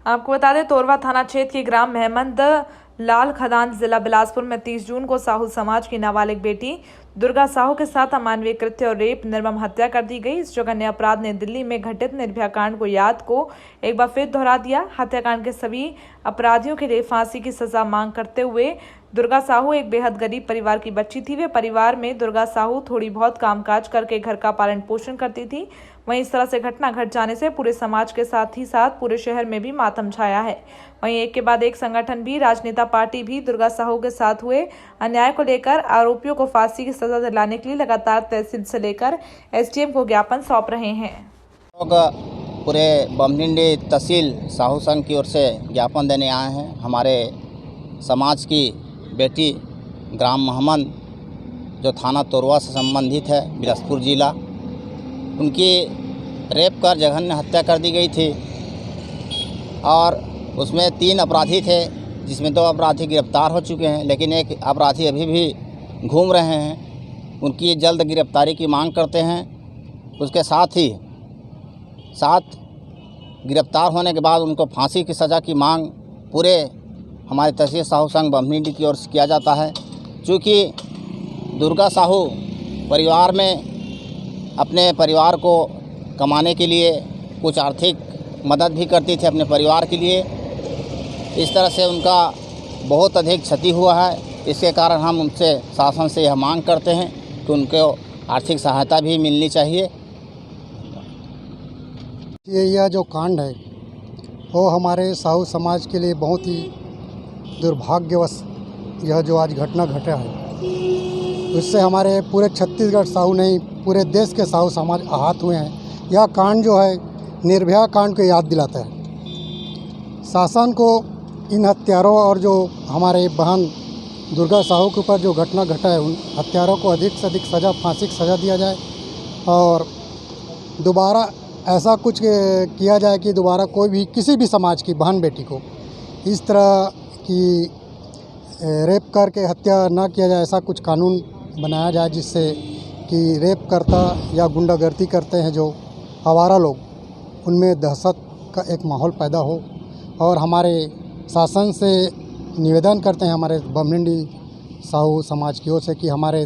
आपको बता दें, तोरवा थाना क्षेत्र के ग्राम महमद लाल खदान जिला बिलासपुर में 30 जून को साहू समाज की नाबालिग बेटी दुर्गा साहू के साथ अमानवीय कृत्य और रेप निर्मम हत्या कर दी गई। इस जघन्य अपराध ने दिल्ली में घटित निर्भया कांड को याद को एक बार फिर दोहरा दिया। हत्याकांड के सभी अपराधियों के लिए फांसी की सजा मांग करते हुए दुर्गा साहू एक बेहद गरीब परिवार की बच्ची थी। वे परिवार में दुर्गा साहू थोड़ी बहुत कामकाज करके घर का पालन पोषण करती थी। वहीं इस तरह से घटना घट जाने से पूरे समाज के साथ ही साथ पूरे शहर में भी मातम छाया है। वहीं एक के बाद एक संगठन भी, राजनेता पार्टी भी दुर्गा साहू के साथ हुए अन्याय को लेकर आरोपियों को फांसी की सजा दिलाने के लिए लगातार तहसील से लेकर एसडीएम को ज्ञापन सौंप रहे हैं। पूरे बमनिंडी तहसील साहू संघ की ओर से ज्ञापन देने आए हैं। हमारे समाज की बेटी ग्राम महमद, जो थाना तोरवा से संबंधित है, बिलासपुर जिला, उनकी रेप कर जघन्य हत्या कर दी गई थी और उसमें 3 अपराधी थे, जिसमें 2 अपराधी गिरफ्तार हो चुके हैं, लेकिन एक अपराधी अभी भी घूम रहे हैं। उनकी जल्द गिरफ्तारी की मांग करते हैं। उसके साथ ही गिरफ्तार होने के बाद उनको फांसी की सज़ा की मांग पूरे हमारे तहसील साहू संघ बमनिंडी की ओर से किया जाता है। चूँकि दुर्गा साहू परिवार में अपने परिवार को कमाने के लिए कुछ आर्थिक मदद भी करती थी अपने परिवार के लिए। इस तरह से उनका बहुत अधिक क्षति हुआ है। इसके कारण हम उनसे शासन से यह मांग करते हैं कि उनको आर्थिक सहायता भी मिलनी चाहिए। यह जो कांड है वो हमारे साहू समाज के लिए बहुत ही दुर्भाग्यवश यह जो आज घटना घटा है, उससे हमारे पूरे छत्तीसगढ़ साहू नहीं, पूरे देश के साहू समाज आहत हुए हैं। यह कांड जो है निर्भया कांड को याद दिलाता है। शासन को इन हत्यारों और जो हमारे बहन दुर्गा साहू के ऊपर जो घटना घटा है, उन हत्यारों को अधिक से अधिक सज़ा, फांसी की सज़ा दिया जाए और दोबारा ऐसा कुछ किया जाए कि दोबारा कोई भी किसी भी समाज की बहन बेटी को इस तरह की रेप करके हत्या ना किया जाए। ऐसा कुछ कानून बनाया जाए जिससे कि रेप करता या गुंडागर्दी करते हैं जो आवारा लोग, उनमें दहशत का एक माहौल पैदा हो। और हमारे शासन से निवेदन करते हैं हमारे बमनिंडी साहू समाज की ओर से कि हमारे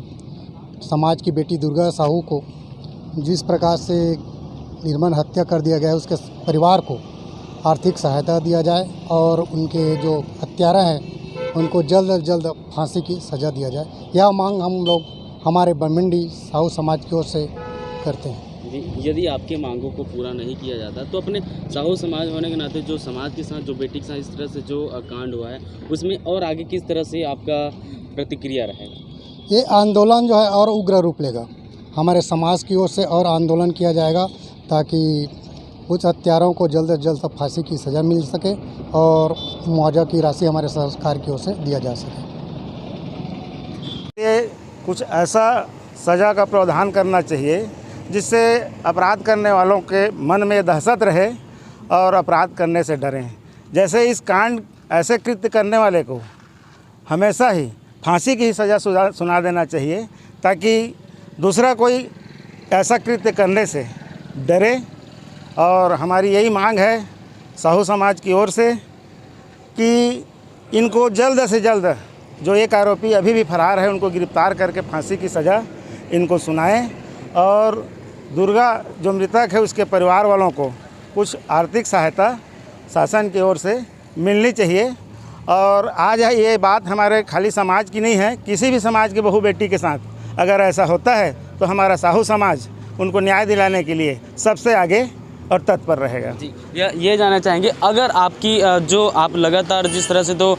समाज की बेटी दुर्गा साहू को जिस प्रकार से निर्मम हत्या कर दिया गया है, उसके परिवार को आर्थिक सहायता दिया जाए और उनके जो हत्यारा हैं उनको जल्द से जल्द फांसी की सज़ा दिया जाए। यह मांग हम लोग हमारे बमनिंडी साहू समाज की ओर से करते हैं। यदि आपके मांगों को पूरा नहीं किया जाता तो अपने साहू समाज होने के नाते जो समाज के साथ, जो बेटी के साथ इस तरह से जो कांड हुआ है, उसमें और आगे किस तरह से आपका प्रतिक्रिया रहेगा? ये आंदोलन जो है और उग्र रूप लेगा। हमारे समाज की ओर से और आंदोलन किया जाएगा ताकि कुछ हत्यारों को जल्द से जल्द फांसी की सज़ा मिल सके और मुआवजा की राशि हमारे सरकार की ओर से दिया जा सके। ये कुछ ऐसा सज़ा का प्रावधान करना चाहिए जिससे अपराध करने वालों के मन में दहशत रहे और अपराध करने से डरें। जैसे इस कांड ऐसे कृत्य करने वाले को हमेशा ही फांसी की सज़ा सुना देना चाहिए ताकि दूसरा कोई ऐसा कृत्य करने से डरे। और हमारी यही मांग है साहू समाज की ओर से कि इनको जल्द से जल्द, जो एक आरोपी अभी भी फरार है, उनको गिरफ्तार करके फांसी की सज़ा इनको सुनाएं और दुर्गा जो मृतक है उसके परिवार वालों को कुछ आर्थिक सहायता शासन की ओर से मिलनी चाहिए। और आज ये बात हमारे खाली समाज की नहीं है, किसी भी समाज की बहू बेटी के साथ अगर ऐसा होता है तो हमारा साहू समाज उनको न्याय दिलाने के लिए सबसे आगे और तत्पर रहेगा। जी, ये जानना चाहेंगे, अगर आपकी जो आप लगातार जिस तरह से तो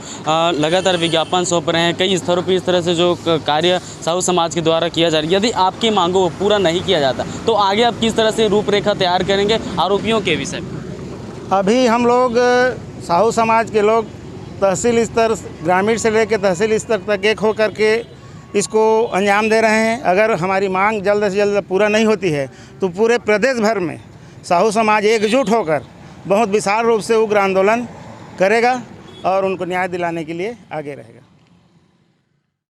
लगातार विज्ञापन सौंप रहे हैं, कई स्तरों पर इस तरह से जो कार्य साहू समाज के द्वारा किया जा रहा है, यदि आपकी मांगों को पूरा नहीं किया जाता तो आगे आप किस तरह से रूपरेखा तैयार करेंगे आरोपियों के विषय में? अभी हम लोग साहू समाज के लोग तहसील स्तर, ग्रामीण से लेकर तहसील स्तर तक एक होकर के इसको अंजाम दे रहे हैं। अगर हमारी मांग जल्द से जल्द पूरा नहीं होती है तो पूरे प्रदेश भर में साहू समाज एकजुट होकर बहुत विशाल रूप से उग्र आंदोलन करेगा और उनको न्याय दिलाने के लिए आगे रहेगा।